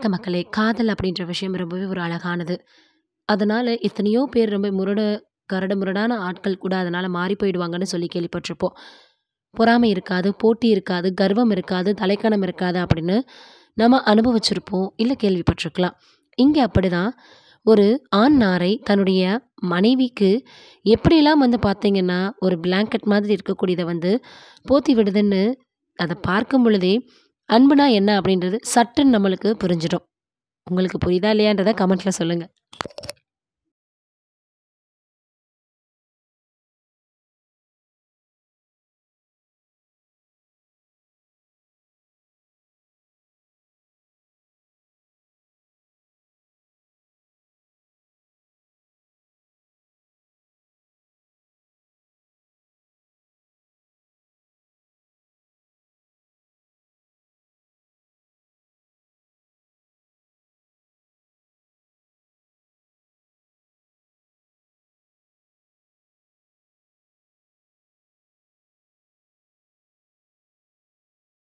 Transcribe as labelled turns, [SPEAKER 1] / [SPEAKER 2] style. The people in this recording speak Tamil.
[SPEAKER 1] மக்களே, காதல் அப்படின்ற விஷயம் ரொம்பவே ஒரு அழகானது. அதனால எத்தனையோ பேர் ரொம்ப கரடுமுரடான ஆட்கள் கூட அதனால மாறி போயிடுவாங்கன்னு சொல்லி கேள்விப்பட்டிருப்போம். பொறாமை இருக்காது, போட்டி இருக்காது, கர்வம் இருக்காது, தலைக்கனம் இருக்காது அப்படின்னு நம்ம அனுபவிச்சிருப்போம், இல்ல கேள்விப்பட்டிருக்கலாம். இங்க அப்படிதான் ஒரு ஆண் நாரை தன்னுடைய மனைவிக்கு எப்படிலாம் வந்து பார்த்தீங்கன்னா, ஒரு பிளாங்கெட் மாதிரி இருக்கக்கூடியத வந்து போத்தி விடுதுன்னு அத பார்க்கும் பொழுதே, அன்புனா என்ன அப்படின்றது சட்டுன்னு நம்மளுக்கு புரிஞ்சிடும். உங்களுக்கு புரியுதா இல்லையான்றத கமெண்ட்ல சொல்லுங்க.